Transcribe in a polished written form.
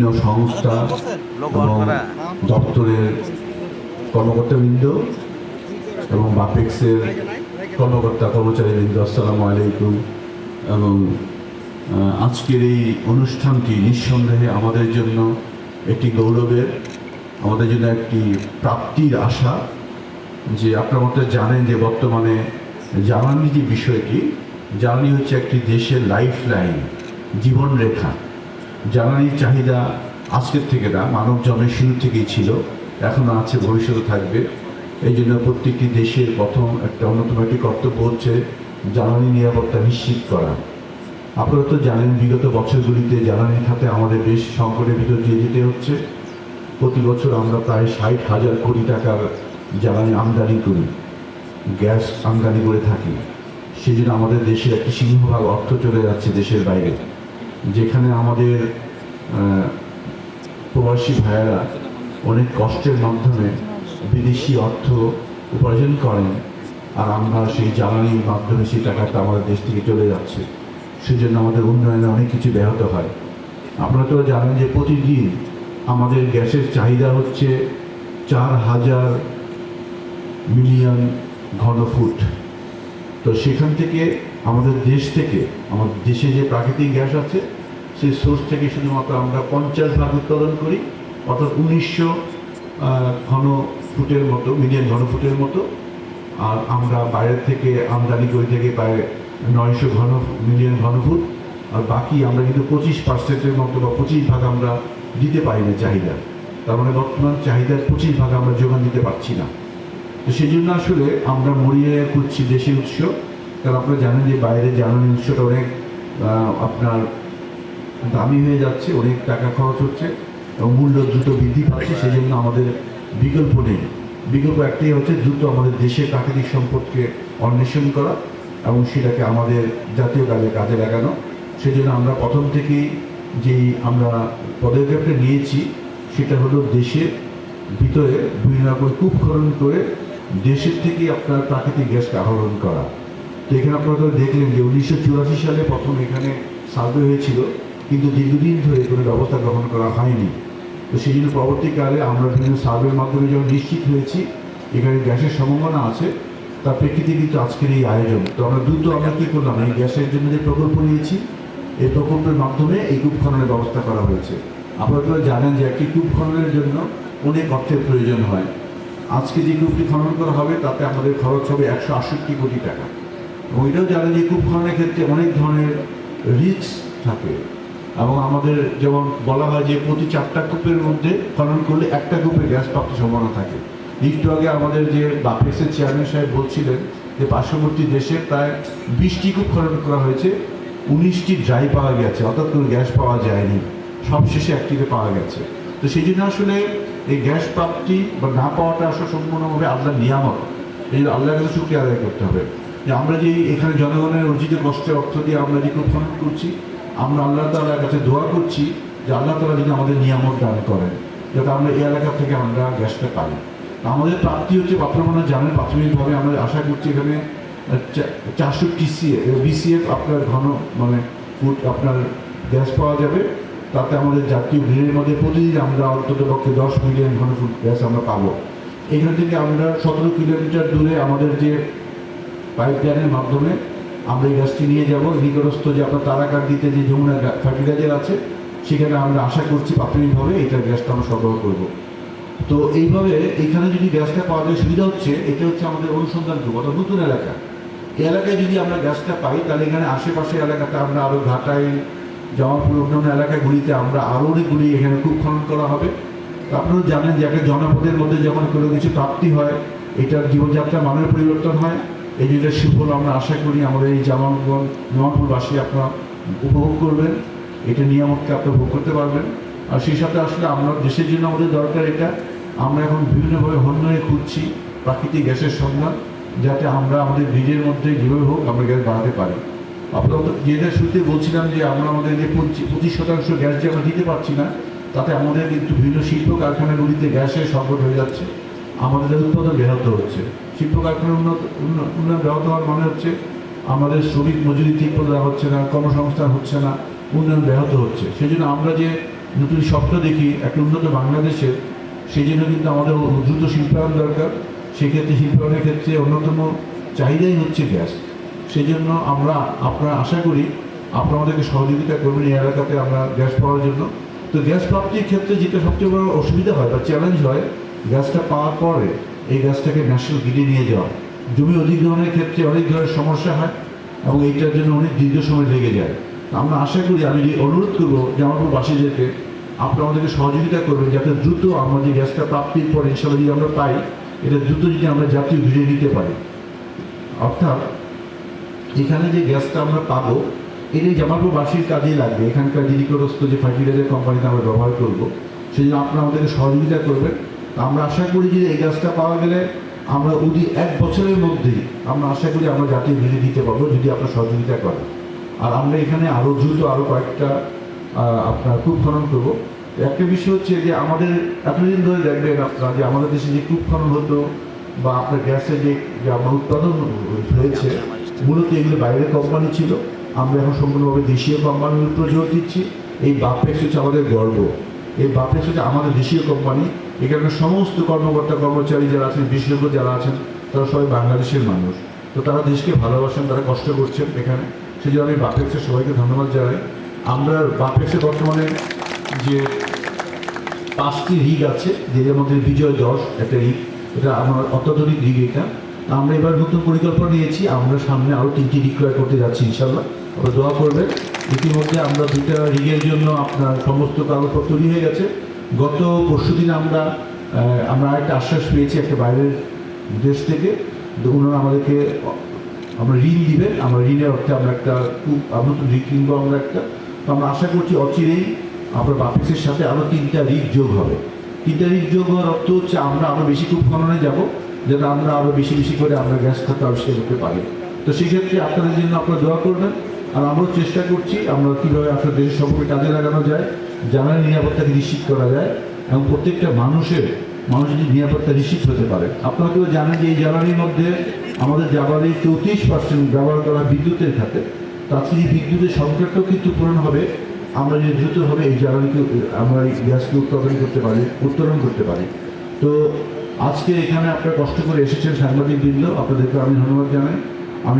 বিভিন্ন সংস্থা এবং দপ্তরের কর্মকর্তাবৃন্দ এবং বাপেক্সের কর্মকর্তা কর্মচারীবৃন্দ, আসসালামু আলাইকুম। এবং আজকের এই অনুষ্ঠানটি নিঃসন্দেহে আমাদের জন্য একটি গৌরবের, আমাদের জন্য একটি প্রাপ্তির আশা। যে আপনারা মতো জানেন যে বর্তমানে জ্বালানি যে বিষয়টি, জ্বালানি হচ্ছে একটি দেশের লাইফ লাইন, জীবনরেখা। জ্বালানির চাহিদা আজকের থেকে না, মানব জন্মের শুরু থেকেই ছিল, এখনও আছে, ভবিষ্যতে থাকবে। এই জন্য প্রত্যেকটি দেশের প্রথম অন্যতম একটি কর্তব্য হচ্ছে জ্বালানি নিরাপত্তা নিশ্চিত করা। আপনারা তো জানেন বিগত বছরগুলিতে জ্বালানি খাতে আমাদের বেশ সংকটের ভিতর দিয়ে যেতে হচ্ছে। প্রতি বছর আমরা প্রায় 60,000 কোটি টাকার জ্বালানি আমদানি করি, গ্যাস আমদানি করে থাকি। সেই জন্য আমাদের দেশের একটি সিংহভাগ অর্থ চলে যাচ্ছে দেশের বাইরে, যেখানে আমাদের প্রবাসী ভাইয়েরা অনেক কষ্টের মাধ্যমে বিদেশি অর্থ উপার্জন করেন, আর আমরা সেই জ্বালানির মাধ্যমে সেই টাকাটা আমাদের দেশ থেকে চলে যাচ্ছে। সেজন্য আমাদের উন্নয়নে অনেক কিছু ব্যাহত হয়। আপনারা তো জানেন যে প্রতিদিন আমাদের গ্যাসের চাহিদা হচ্ছে 4,000 মিলিয়ন ঘনফুট। তো সেখান থেকে আমাদের দেশ থেকে, আমাদের দেশে যে প্রাকৃতিক গ্যাস আছে সেই সোর্স থেকে শুধুমাত্র আমরা 50 ভাগ উৎপাদন করি, অর্থাৎ 1900 ঘনফুটের মতো, মিলিয়ন ঘনফুটের মতো। আর আমরা বাইরের থেকে আমদানি করে থেকে প্রায় 900 মিলিয়ন ঘনফুট। আর বাকি আমরা কিন্তু 25% মতো বা 25 ভাগ আমরা দিতে পারি না চাহিদা। তার মানে বর্তমান চাহিদার 25 ভাগ আমরা যোগান দিতে পারছি না। তো সেই জন্য আসলে আমরা মরিয়ে খুঁজছি দেশি উৎস। কারণ আপনারা জানেন যে বাইরে জ্বালানি উৎসটা অনেক আপনার দামি হয়ে যাচ্ছে, অনেক টাকা খরচ হচ্ছে এবং মূল্য দ্রুত বৃদ্ধি পাচ্ছে। সেই জন্য আমাদের বিকল্প নেই। বিকল্প একটাই হচ্ছে দ্রুত আমাদের দেশের প্রাকৃতিক সম্পদকে অন্বেষণ করা এবং সেটাকে আমাদের জাতীয় কাজে লাগানো। সেই জন্য আমরা প্রথম থেকেই যেই আমরা পদক্ষেপটা নিয়েছি সেটা হলো দেশের ভিতরে বিভিন্ন রকম কূপ খনন করে দেশের থেকেই আপনার প্রাকৃতিক গ্যাসকে আহরণ করা। তো এখানে আপনারা তো দেখলেন যে 1984 সালে প্রথম এখানে সার্ভে হয়েছিল, কিন্তু দীর্ঘদিন ধরে কোনো ব্যবস্থা গ্রহণ করা হয়নি। তো সেই জন্য পরবর্তীকালে আমরা বিভিন্ন সার্ভের মাধ্যমে যখন নিশ্চিত হয়েছি এখানে গ্যাসের সম্ভাবনা আছে, তার প্রেক্ষিতে কিন্তু আজকের এই আয়োজন। তো আমরা দ্রুত আমরা কী করলাম, এই গ্যাসের জন্য যে প্রকল্প নিয়েছি, এই প্রকল্পের মাধ্যমে এই কূপ খননের ব্যবস্থা করা হয়েছে। আপনারা তো জানেন যে একটি কূপ খননের জন্য অনেক অর্থের প্রয়োজন হয়। আজকে যে কূপটি খনন করা হবে তাতে আমাদের খরচ হবে 168 কোটি টাকা। এবং এটাও জানেন যে কূপ খননের ক্ষেত্রে অনেক ধরনের রিস্ক থাকে। এবং আমাদের যেমন বলা হয় যে প্রতি 4টা কূপের মধ্যে খনন করলে একটা কূপে গ্যাস প্রাপ্তির সম্ভাবনা থাকে। একটু আগে আমাদের যে বাপেক্সের চেয়ারম্যান সাহেব বলছিলেন যে পার্শ্ববর্তী দেশে প্রায় 20টি কূপ খনন করা হয়েছে, 19টি ড্রাই পাওয়া গেছে, অর্থাৎ কোনো গ্যাস পাওয়া যায়নি, সবশেষে একটিতে পাওয়া গেছে। তো সেই জন্য আসলে এই গ্যাস প্রাপ্তি বা না পাওয়াটা আসলে সম্পূর্ণভাবে আল্লাহর নিয়ামত। এই আল্লাহর কাছে শুকরিয়া আদায় করতে হবে যে আমরা যে এখানে জনগণের অর্জিত কষ্টের অর্থ দিয়ে আমরা যে কূপ খনন করছি, আমরা আল্লাহ তাআলার কাছে দোয়া করছি যে আল্লাহ তাআলা যেন আমাদের নিয়ামত দান করেন, যাতে আমরা এই এলাকা থেকে আমরা গ্যাসটা পাই। আমাদের প্রাপ্তি হচ্ছে, আপনারা মনে জানেন প্রাথমিকভাবে আমরা আশা করছি এখানে 400 BCF আপনার ফুট আপনার গ্যাস পাওয়া যাবে। তাতে আমাদের জাতীয় গ্রিডের মধ্যে প্রতিদিন আমরা অন্তত পক্ষে 10 মিলিয়ন ঘনফুট গ্যাস আমরা পাবো। এখান থেকে আমরা 17 কিলোমিটার দূরে আমাদের যে পাইপ লাইনের মাধ্যমে আমরা এই গ্যাসটি নিয়ে যাব নিকটস্থ যে আপনার তারাকার দিতে যে যমুনা ফার্টিলাইজার আছে, সেখানে আমরা আশা করছি প্রাথমিকভাবে এইটার গ্যাসটা আমরা সরবরাহ করব। তো এইভাবে এখানে যদি গ্যাসটা পাওয়া যায় সুবিধা হচ্ছে, এটা হচ্ছে আমাদের অনুসন্ধান করবো, অর্থাৎ নতুন এলাকা। এই এলাকায় যদি আমরা গ্যাসটা পাই তাহলে এখানে আশেপাশের এলাকাতে আমরা আরও ঘাটাই, জামালপুর, অন্যান্য এলাকাগুলিতে আমরা আরও অনেকগুলি এখানে কূপ খনন করা হবে। তো আপনারা জানেন যে একটা জনপদের মধ্যে যখন কোনো কিছু প্রাপ্তি হয়, এটার জীবনযাত্রার মানের পরিবর্তন হয়। এই যে সুফল আমরা আশা করি আমাদের এই জামালপুরবাসী আপনারা উপভোগ করবেন, এটা নিয়ামতকে আপনারা ভোগ করতে পারবেন। আর সেই সাথে আসলে আমরা দেশের জন্য আমাদের দরকার এটা, আমরা এখন বিভিন্নভাবে হন্যে খুঁজছি প্রাকৃতিক গ্যাসের সন্ধান, যাতে আমরা আমাদের গ্রিডের মধ্যে যেভাবে হোক আমরা গ্যাস বাড়াতে পারি। আপনারা যেটা শুরুতে বলছিলাম যে আমরা আমাদের যে 25% গ্যাস যে আমরা দিতে পারছি না, তাতে আমাদের কিন্তু বিভিন্ন শিল্প কারখানাগুলিতে গ্যাসের সংকট হয়ে যাচ্ছে, আমাদের উৎপাদন ব্যাহত হচ্ছে। শিল্প কারখানার উন্নয়ন ব্যাহত হওয়ার মানে হচ্ছে আমাদের শ্রমিক মজুরি ঠিক করে দেওয়া হচ্ছে না, কর্মসংস্থান হচ্ছে না, উন্নয়ন ব্যাহত হচ্ছে। সেই জন্য আমরা যে নতুন স্বপ্ন দেখি একটা উন্নত বাংলাদেশের, সেই জন্য কিন্তু আমাদের দ্রুত শিল্পায়ন দরকার। সেক্ষেত্রে শিল্পায়নের ক্ষেত্রে অন্যতম চাহিদাই হচ্ছে গ্যাস। সেই জন্য আপনারা আশা করি আপনারা আমাদেরকে সহযোগিতা করবেন এই এলাকাতে আমরা গ্যাস পাওয়ার জন্য। তো গ্যাস প্রাপ্তির ক্ষেত্রে যেটা সবচেয়ে বড় অসুবিধা হয় বা চ্যালেঞ্জ হয়, গ্যাসটা পাওয়ার পরে এই গ্যাসটাকে ন্যাশনাল গ্রিডে নিয়ে যাওয়া। জমি অধিগ্রহণের ক্ষেত্রে অনেক ধরনের সমস্যা হয় এবং এইটার জন্য অনেক দীর্ঘ সময় লেগে যায়। আমরা আশা করি, আমি অনুরোধ করবো জামালপুরবাসীদেরকে, আপনারা আমাদেরকে সহযোগিতা করবেন যাতে দ্রুত আমরা যে গ্যাসটা প্রাপ্তির পর ইনশাল্লাহ যদি আমরা পাই, এটা দ্রুত যদি আমরা জাতীয় গ্রিডে নিতে পারি। অর্থাৎ এখানে যে গ্যাসটা আমরা পাবো এটাই জামালপুরবাসীর কাজেই লাগবে। এখানকার যে নিকটস্থ যে ফার্টিলাইজার কোম্পানিতে আমরা ব্যবহার করবো, সেই জন্য আপনারা আমাদেরকে সহযোগিতা করবেন। আমরা আশা করি যে এই গ্যাসটা পাওয়া গেলে আমরা 1 বছরের মধ্যেই আমরা আশা করি আমরা জাতীয় গ্রিডে দিতে পারবো যদি আপনার সহযোগিতা করেন। আর আমরা এখানে আরও দ্রুত আরও কয়েকটা আপনার কূপ খনন করবো। একটা বিষয় হচ্ছে যে আমাদের এতদিন ধরে দেখবেন আপনারা যে আমাদের দেশে যে কূপ খনন হতো বা আপনার গ্যাসের যে আমার উৎপাদন হয়েছে, মূলত এগুলো বাইরের কোম্পানি ছিল। আমরা এখন সম্পূর্ণভাবে দেশীয় কোম্পানির উপর জোর দিচ্ছি। এই বাপেক্স হচ্ছে আমাদের গর্ব। এই বাপেক্স হচ্ছে আমাদের দেশীয় কোম্পানি। এখানে সমস্ত কর্মকর্তা কর্মচারী যারা আছেন, বিশেষজ্ঞ যারা আছেন, তারা সবাই বাংলাদেশের মানুষ। তো তারা দেশকে ভালোবাসেন, তারা কষ্ট করছেন এখানে। সেই জন্য আমি বাপেক্সের সবাইকে ধন্যবাদ জানাই। আমরা বাপেক্সের বর্তমানে যে 5টি রিগ আছে, যেটার মধ্যে বিজয় 10 একটা রিগ, এটা আমার অত্যাধুনিক রিগ। এটা আমরা এবার নতুন পরিকল্পনা নিয়েছি, আমরা সামনে আরও 3টি রিগ ক্রয় করতে যাচ্ছি ইনশাল্লাহ। আপনারা দোয়া করবেন। ইতিমধ্যে আমরা 2টা রিগের জন্য আপনার সমস্ত কাগজপত্র তৈরি হয়ে গেছে। গত পরশুদিন আমরা একটা আশ্বাস পেয়েছি একটা বাইরের দেশ থেকে, ওনারা আমাদেরকে আমরা ঋণ দিবেন। আমরা ঋণের অর্থে আমরা একটা খুব নতুন রিগ কিনবো আমরা একটা। তো আমরা আশা করছি অচিরেই আপনার বাপেক্সের সাথে আরও 3টা রিগ যোগ হবে। 3টা রিগ যোগ হওয়ার অর্থ হচ্ছে আমরা আরও বেশি কূপ খননে যাব, যাতে আমরা আরও বেশি বেশি করে আমরা গ্যাস খাতে আবিষ্কার করতে পারি। তো সেক্ষেত্রে আপনাদের জন্য আপনারা দোয়া করবেন। আর আমরাও চেষ্টা করছি আমরা কীভাবে আপনার দেশের সম্পর্কে কাজে লাগানো যায়, জ্বালানি নিরাপত্তাকে নিশ্চিত করা যায় এবং প্রত্যেকটা মানুষ যদি নিরাপত্তা নিশ্চিত হতে পারে। আপনারা কেউ জানেন যে এই জ্বালানির মধ্যে আমাদের জ্বালানির 34% ব্যবহার করা বিদ্যুতের খাতে। তো আজকে এই বিদ্যুতের সংকটটাও কিন্তু পূরণ হবে আমরা যদি দ্রুতভাবে এই জ্বালানিকে আমরা এই গ্যাসকে উত্তোলন করতে পারি। তো আজকে এখানে আপনারা কষ্ট করে এসেছেন সাংবাদিকবৃন্দ, আপনাদেরকে আমি ধন্যবাদ জানাই।